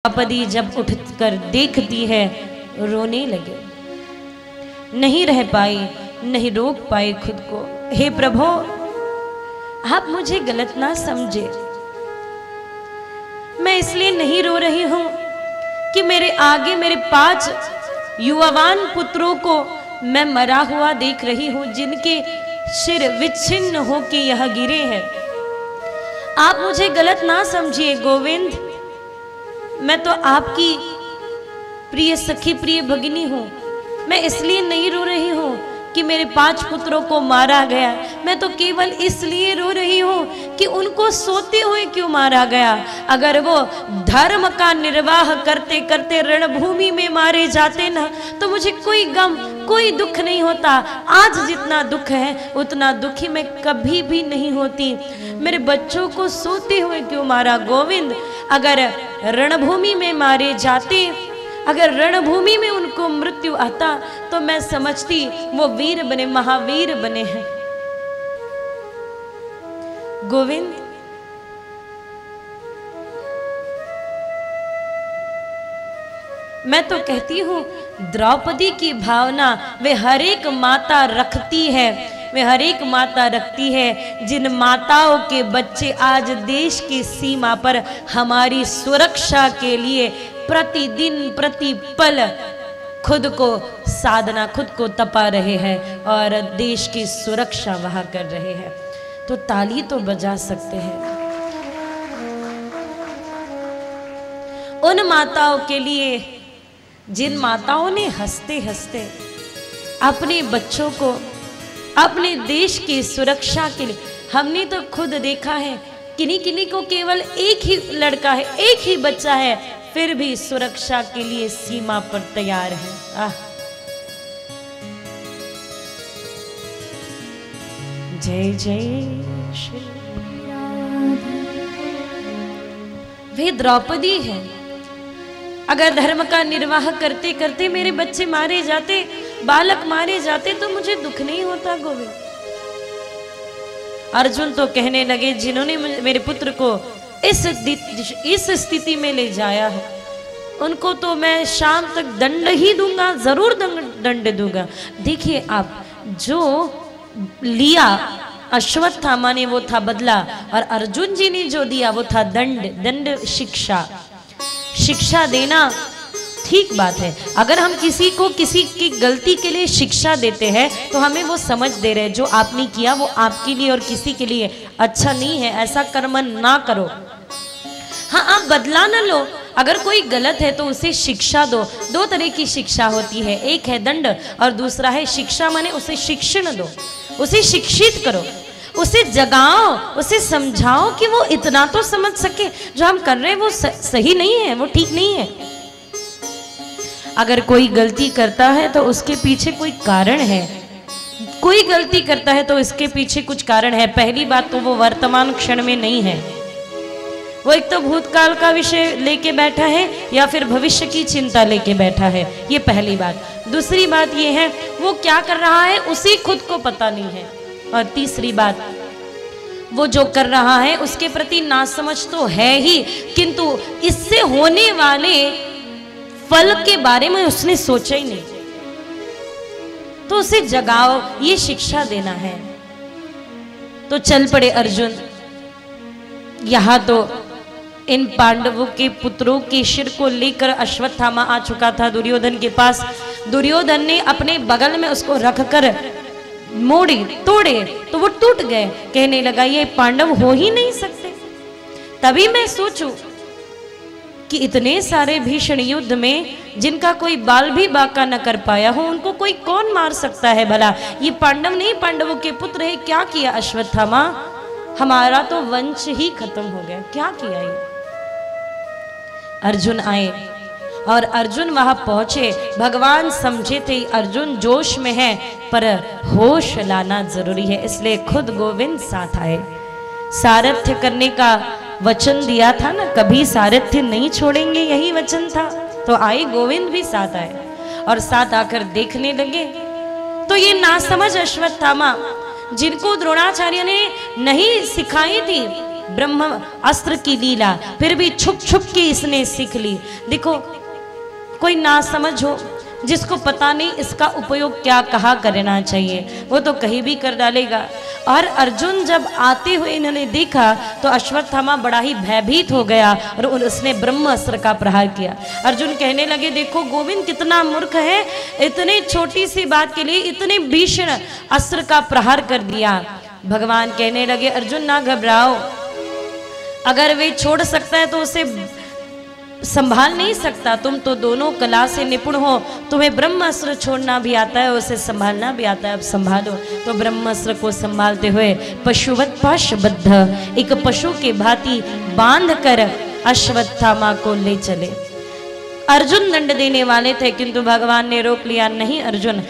द्रौपदी जब उठकर देखती है रोने लगे, नहीं रह पाई, नहीं रोक पाई खुद को। हे प्रभु, आप मुझे गलत ना समझे, मैं इसलिए नहीं रो रही हूं कि मेरे आगे मेरे 5 युवावान पुत्रों को मैं मरा हुआ देख रही हूं, जिनके सिर विच्छिन्न हो के यह गिरे हैं। आप मुझे गलत ना समझिए गोविंद, मैं तो आपकी प्रिय सखी, प्रिय भगिनी हूं। मैं इसलिए नहीं रो रही हूं कि मेरे 5 पुत्रों को मारा गया, मैं तो केवल इसलिए रो रही हूं कि उनको सोते हुए क्यों मारा गया। अगर वो धर्म का निर्वाह करते करते रणभूमि में मारे जाते ना, तो मुझे कोई गम, कोई दुख नहीं होता। आज जितना दुख है उतना दुखी मैं कभी भी नहीं होती। मेरे बच्चों को सोते हुए क्यों मारा गोविंद? अगर रणभूमि में मारे जाते, अगर रणभूमि में उनको मृत्यु आता, तो मैं समझती वो वीर बने, महावीर बने हैं। गोविंद, मैं तो कहती हूं द्रौपदी की भावना वे हर एक माता रखती है, वे हर एक माता रखती है जिन माताओं के बच्चे आज देश की सीमा पर हमारी सुरक्षा के लिए प्रतिदिन प्रतिपल खुद को साधना, खुद को तपा रहे हैं और देश की सुरक्षा वहां कर रहे हैं। तो ताली तो बजा सकते हैं उन माताओं के लिए जिन माताओं ने हंसते हंसते अपने बच्चों को, अपने देश की सुरक्षा के लिए, हमने तो खुद देखा है किन्हीं किन्हीं को केवल एक ही लड़का है, एक ही बच्चा है, फिर भी सुरक्षा के लिए सीमा पर तैयार है। जय जय श्री राधे। वे द्रौपदी है। अगर धर्म का निर्वाह करते करते मेरे बच्चे मारे जाते, बालक मारे जाते, तो मुझे दुख नहीं होता गोविंद। अर्जुन तो कहने लगे, जिन्होंने मेरे पुत्र को इस स्थिति में ले जाया है, उनको तो मैं शाम तक दंड ही दूंगा, जरूर दंड दूंगा। देखिए आप, जो लिया अश्वत्थामा ने वो था बदला, और अर्जुन जी ने जो दिया वो था दंड, शिक्षा। शिक्षा देना ठीक बात है। अगर हम किसी को किसी की गलती के लिए शिक्षा देते हैं तो हमें वो समझ दे रहे हैं जो आपने किया वो आपके लिए और किसी के लिए अच्छा नहीं है, ऐसा कर्म ना करो। हाँ, आप बदला ना लो। अगर कोई गलत है तो उसे शिक्षा दो। 2 तरह की शिक्षा होती है, एक है दंड और दूसरा है शिक्षा, माने उसे शिक्षण दो, उसे शिक्षित करो, उसे जगाओ, उसे समझाओ कि वो इतना तो समझ सके जो हम कर रहे हैं वो सही नहीं है, वो ठीक नहीं है। अगर कोई गलती करता है तो उसके पीछे कोई कारण है, कोई गलती करता है तो इसके पीछे कुछ कारण है। पहली बात तो वो वर्तमान क्षण में नहीं है, वो एक तो भूतकाल का विषय लेके बैठा है या फिर भविष्य की चिंता लेके बैठा है, ये पहली बात। दूसरी बात ये है वो क्या कर रहा है उसे खुद को पता नहीं है। और तीसरी बात, वो जो कर रहा है उसके प्रति नासमझ तो है ही, किंतु इससे होने वाले फल के बारे में उसने सोचा ही नहीं। तो उसे जगाओ, ये शिक्षा देना है। तो चल पड़े अर्जुन। यहां तो इन पांडवों के पुत्रों के सिर को लेकर अश्वत्थामा आ चुका था दुर्योधन के पास। दुर्योधन ने अपने बगल में उसको रखकर मोड़े, तोड़े, तो वो टूट गए। कहने लगा ये पांडव हो ही नहीं सकते। तभी मैं सोचूं कि इतने सारे भीषण युद्ध में जिनका कोई बाल भी बांका न कर पाया हो, उनको कोई कौन मार सकता है भला? ये पांडव नहीं, पांडवों के पुत्र है। क्या किया अश्वत्थामा? हमारा तो वंश ही खत्म हो गया। क्या किया ये? अर्जुन आए और अर्जुन वहां पहुंचे। भगवान समझे थे अर्जुन जोश में है, पर होश लाना जरूरी है, इसलिए खुद गोविंद साथ आए। सारथ्य करने का वचन दिया था ना, कभी सारथ्य नहीं छोड़ेंगे, यही वचन था। तो आए, गोविंद भी साथ आए और साथ आकर देखने लगे। तो ये नासमझ अश्वत्थामा, जिनको द्रोणाचार्य ने नहीं सिखाई थी ब्रह्म अस्त्र की लीला, फिर भी छुप छुप के इसने सीख ली। देखो कोई ना समझ हो, जिसको पता नहीं इसका उपयोग क्या कहाँ करना चाहिए, वो तो कहीं भी कर डालेगा। और अर्जुन जब आते हुए इन्होंने देखा तो अश्वत्थामा बड़ा ही भयभीत हो गया और उसने ब्रह्म अस्त्र का प्रहार किया। अर्जुन कहने लगे देखो गोविंद कितना मूर्ख है, इतने छोटी सी बात के लिए इतने भीषण अस्त्र का प्रहार कर दिया। भगवान कहने लगे अर्जुन ना घबराओ, अगर वे छोड़ सकता है तो उसे संभाल नहीं सकता। तुम तो दोनों कला से निपुण हो, तुम्हें ब्रह्मास्त्र छोड़ना भी आता है, उसे संभालना भी आता है, अब संभालो। तो ब्रह्मास्त्र को संभालते हुए पशुवत पाशबद्ध, एक पशु के भांति बांध कर अश्वत्थामा को ले चले। अर्जुन दंड देने वाले थे किंतु भगवान ने रोक लिया, नहीं अर्जुन,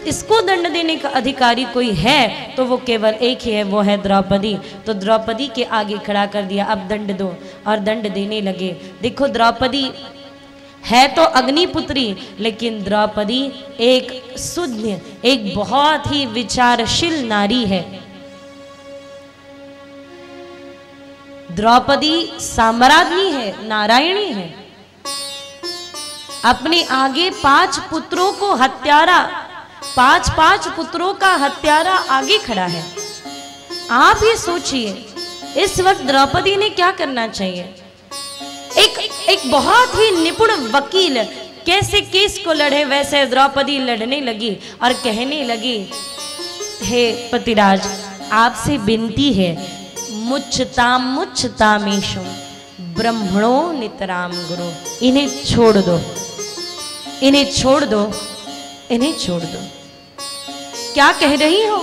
इसको दंड देने का अधिकारी कोई है तो वो केवल एक ही है, वो है द्रौपदी। तो द्रौपदी के आगे खड़ा कर दिया, अब दंड दो, और दंड देने लगे। देखो द्रौपदी है तो अग्निपुत्री, लेकिन द्रौपदी एक शुद्ध, एक बहुत ही विचारशील नारी है। द्रौपदी साम्राज्ञी है, नारायणी है। अपने आगे 5 पुत्रों को हत्यारा, 5 पुत्रों का हत्यारा आगे खड़ा है। आप ही सोचिए इस वक्त द्रौपदी ने क्या करना चाहिए। एक बहुत ही निपुण वकील कैसे केस को लड़े, वैसे द्रौपदी लड़ने लगी और कहने लगी हे पतिराज आपसे विनती है, मुच्छतामेशु ब्रह्मणो नितराम गुरु, इन्हें छोड़ दो, इन्हें छोड़ दो, इन्हें छोड़ दो। क्या कह रही हो,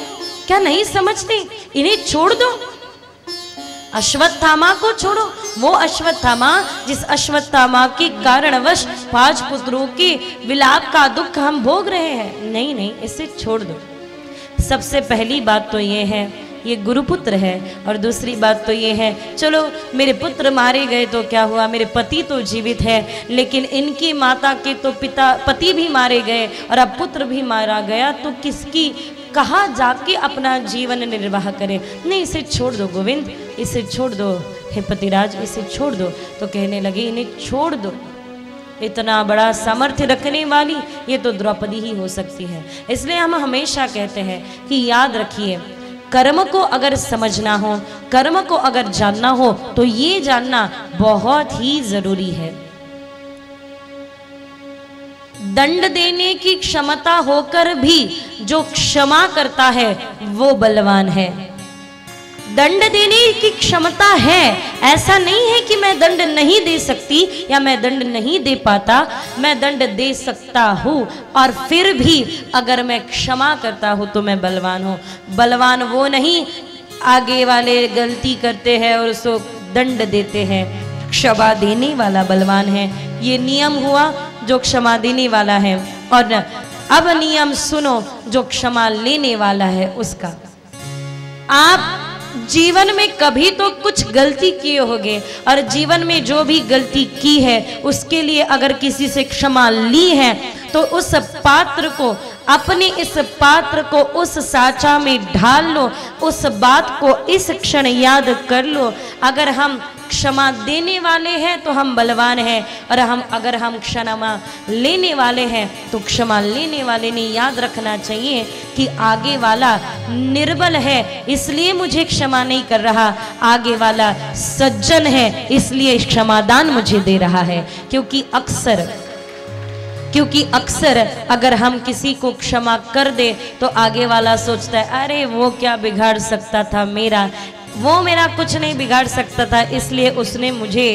क्या नहीं समझती, इन्हें छोड़ दो। अश्वत्थामा को छोड़ो, वो अश्वत्थामा जिस अश्वत्थामा के कारणवश 5 पुत्रों के विलाप का दुख हम भोग रहे हैं, नहीं नहीं इसे छोड़ दो। सबसे पहली बात तो ये है ये गुरुपुत्र है, और दूसरी बात तो ये है चलो मेरे पुत्र मारे गए तो क्या हुआ, मेरे पति तो जीवित है, लेकिन इनकी माता के तो पति भी मारे गए और अब पुत्र भी मारा गया, तो किसकी कहाँ जाके अपना जीवन निर्वाह करे। नहीं इसे छोड़ दो गोविंद, इसे छोड़ दो हे पतिराज, इसे छोड़ दो। तो कहने लगे इन्हें छोड़ दो, इतना बड़ा सामर्थ्य रखने वाली ये तो द्रौपदी ही हो सकती है। इसलिए हम हमेशा कहते हैं कि याद रखिए, कर्म को अगर समझना हो, कर्म को अगर जानना हो तो ये जानना बहुत ही जरूरी है। दंड देने की क्षमता होकर भी जो क्षमा करता है वो बलवान है। दंड देने की क्षमता है, ऐसा नहीं है कि मैं दंड नहीं दे सकती या मैं दंड नहीं दे पाता, मैं दंड दे सकता हूँ और फिर भी अगर मैं क्षमा करता हूँ तो मैं बलवान हूँ। बलवान वो नहीं आगे वाले गलती करते हैं और उसको दंड देते हैं, क्षमा देने वाला बलवान है। ये नियम हुआ जो क्षमा देने वाला है, और अब नियम सुनो जो क्षमा लेने वाला है उसका। आप जीवन में कभी तो कुछ गलती किए होंगे, और जीवन में जो भी गलती की है उसके लिए अगर किसी से क्षमा ली है तो उस पात्र को, अपने इस पात्र को उस साचा में ढाल लो, उस बात को इस क्षण याद कर लो। अगर हम क्षमा देने वाले हैं तो हम बलवान हैं, और अगर हम क्षमा लेने वाले हैं तो क्षमा लेने वाले ने याद रखना चाहिए कि आगे वाला निर्बल है इसलिए मुझे क्षमा नहीं कर रहा, आगे वाला सज्जन है इसलिए क्षमादान मुझे दे रहा है। क्योंकि अक्सर अगर हम किसी को क्षमा कर दे तो आगे वाला सोचता है अरे वो क्या बिगाड़ सकता था मेरा, वो मेरा कुछ नहीं बिगाड़ सकता था इसलिए उसने मुझे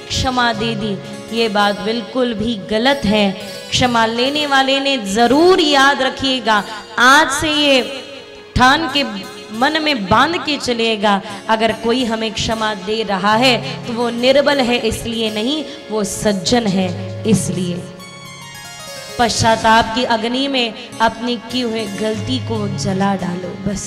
क्षमा दे दी। ये बात बिल्कुल भी गलत है। क्षमा लेने वाले ने जरूर याद रखिएगा, आज से ये ठान के मन में बांध के चलिएगा, अगर कोई हमें क्षमा दे रहा है तो वो निर्बल है इसलिए नहीं, वो सज्जन है इसलिए। पश्चाताप की अग्नि में अपनी की हुई गलती को जला डालो बस।